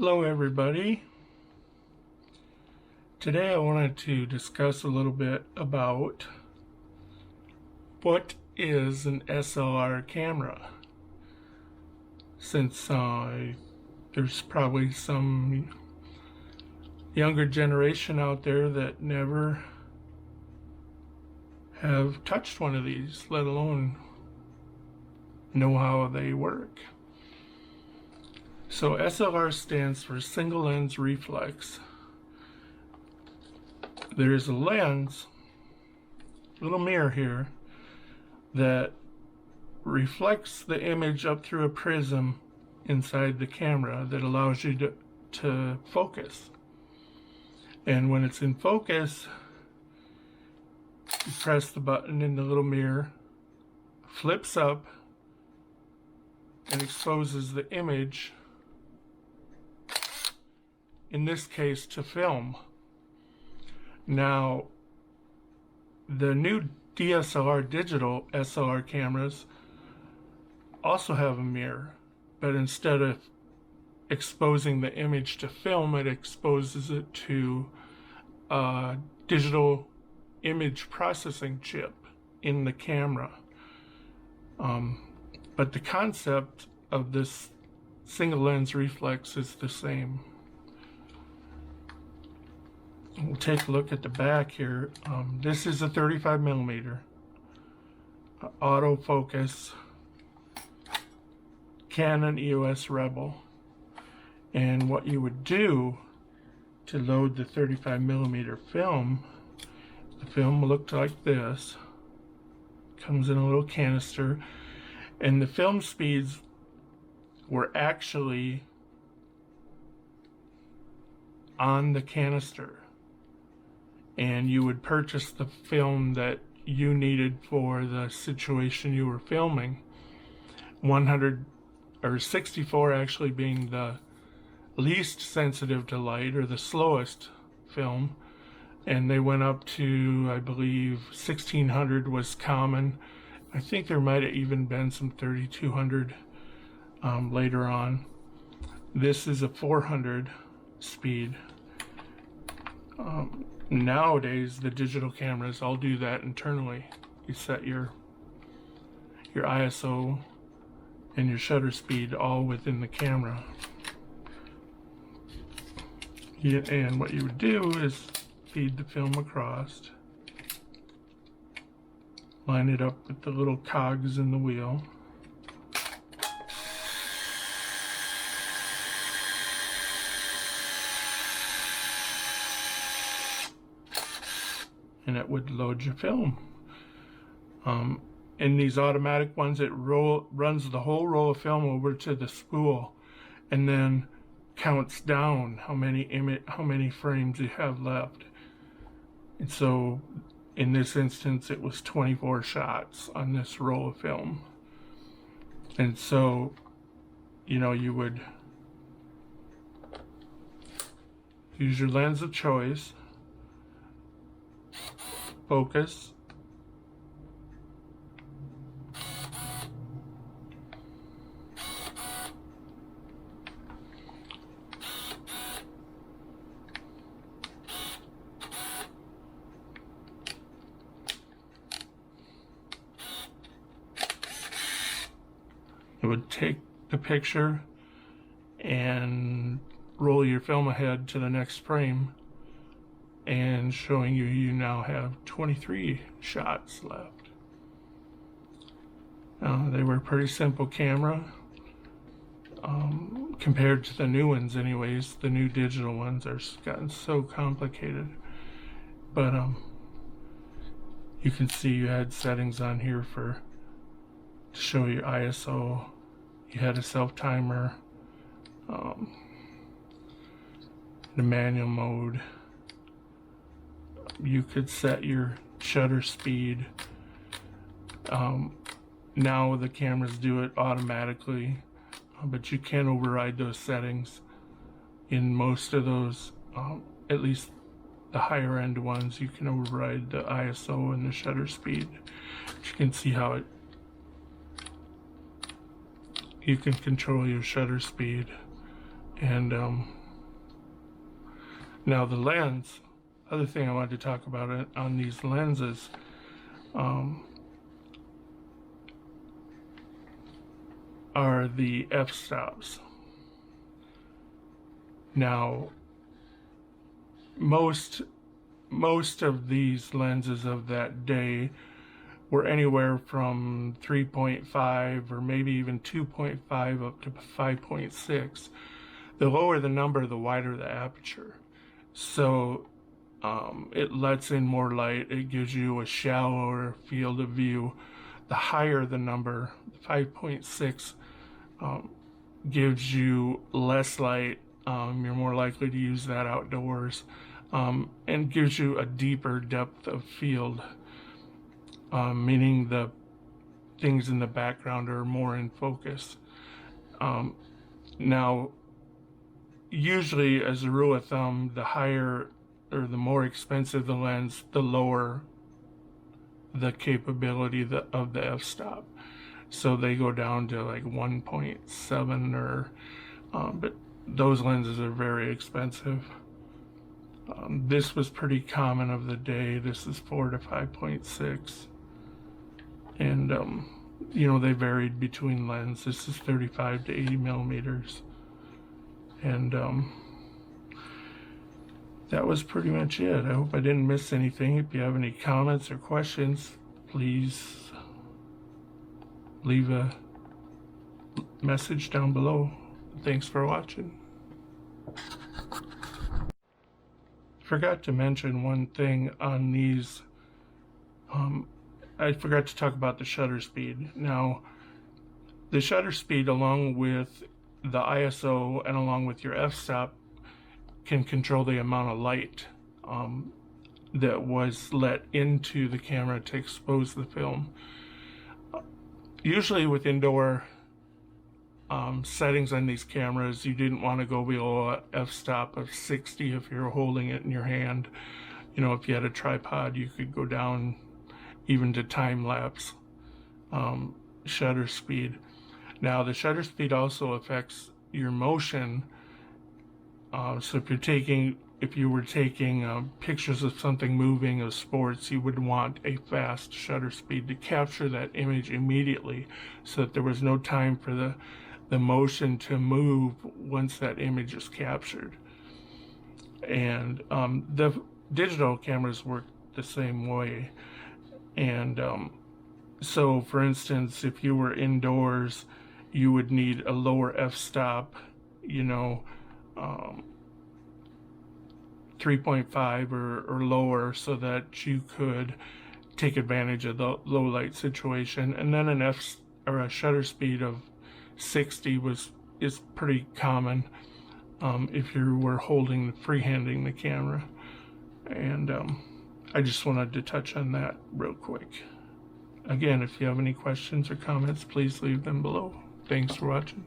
Hello everybody. Today I wanted to discuss a little bit about what is an SLR camera, since there's probably some younger generation out there that never have touched one of these, let alone know how they work. So SLR stands for single lens reflex. There's a lens, little mirror here, that reflects the image up through a prism inside the camera that allows you to focus. And when it's in focus, you press the button in the little mirror, flips up, and exposes the image, in this case to film. Now, the new DSLR digital SLR cameras also have a mirror, but instead of exposing the image to film, it exposes it to a digital image processing chip in the camera. But the concept of this single lens reflex is the same. We'll take a look at the back here. This is a 35 millimeter autofocus Canon EOS Rebel. And what you would do to load the 35 millimeter film, the film looked like this. Comes in a little canister, and the film speeds were actually on the canister. And you would purchase the film that you needed for the situation you were filming. 100 or 64 actually being the least sensitive to light, or the slowest film, and they went up to, I believe, 1600 was common. I think there might have even been some 3200 later on. This is a 400 speed. Nowadays, the digital cameras all do that internally. You set your ISO and your shutter speed all within the camera. And what you would do is feed the film across, line it up with the little cogs in the wheel, and it would load your film. In these automatic ones, it runs the whole roll of film over to the spool, and then counts down how many frames you have left. And so, in this instance, it was 24 shots on this roll of film. And so, you would use your lens of choice, focus, it would take the picture and roll your film ahead to the next frame, and showing you now have 23 shots left. They were a pretty simple camera compared to the new ones anyways. The new digital ones are gotten so complicated. But you can see you had settings on here to show your ISO. You had a self-timer, the manual mode. You could set your shutter speed. Now the cameras do it automatically, but you can override those settings in most of those, at least the higher end ones. You can override the ISO and the shutter speed. But you can see how you can control your shutter speed And now the lens, other thing I wanted to talk about it on these lenses, are the f-stops. Now, most of these lenses of that day were anywhere from 3.5 or maybe even 2.5 up to 5.6. The lower the number, the wider the aperture. So it lets in more light. It gives you a shallower field of view. The higher the number, 5.6, gives you less light. You're more likely to use that outdoors, and gives you a deeper depth of field, meaning the things in the background are more in focus. Now, usually, as a rule of thumb, the higher or the more expensive the lens, the lower the capability of the f-stop. So they go down to like 1.7 or, but those lenses are very expensive. This was pretty common of the day. This is 4 to 5.6. And, you know, they varied between lenses. This is 35 to 80 millimeters. And that was pretty much it. I hope I didn't miss anything. If you have any comments or questions, please leave a message down below. Thanks for watching. Forgot to mention one thing on these. I forgot to talk about the shutter speed. Now, the shutter speed, along with the ISO and along with your f-stop, can control the amount of light that was let into the camera to expose the film. Usually with indoor settings on these cameras, you didn't want to go below a f-stop of 60 if you're holding it in your hand. You know, if you had a tripod, you could go down even to time-lapse shutter speed. Now, the shutter speed also affects your motion. So if you were taking pictures of something moving, of sports, you would want a fast shutter speed to capture that image immediately, so that there was no time for the motion to move once that image is captured. And the digital cameras work the same way. And so, for instance, if you were indoors, you would need a lower f-stop, you know, 3.5 or lower, so that you could take advantage of the low light situation. And then a shutter speed of 60 is pretty common if you were freehanding the camera. And I just wanted to touch on that real quick. Again, if you have any questions or comments, please leave them below. Thanks for watching.